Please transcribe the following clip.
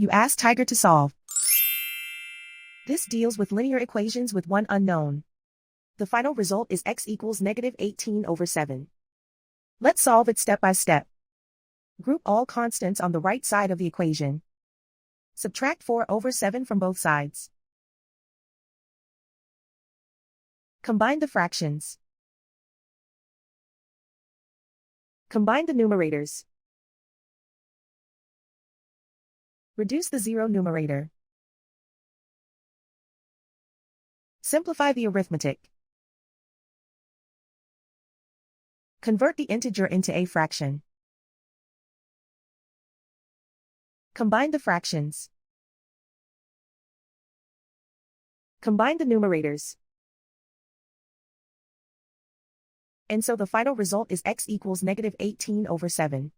You ask Tiger to solve. This deals with linear equations with one unknown. The final result is x equals -18/7. Let's solve it step by step. Group all constants on the right side of the equation. Subtract 4/7 from both sides. Combine the fractions. Combine the numerators. Reduce the zero numerator. Simplify the arithmetic. Convert the integer into a fraction. Combine the fractions. Combine the numerators. And so the final result is x equals -18/7.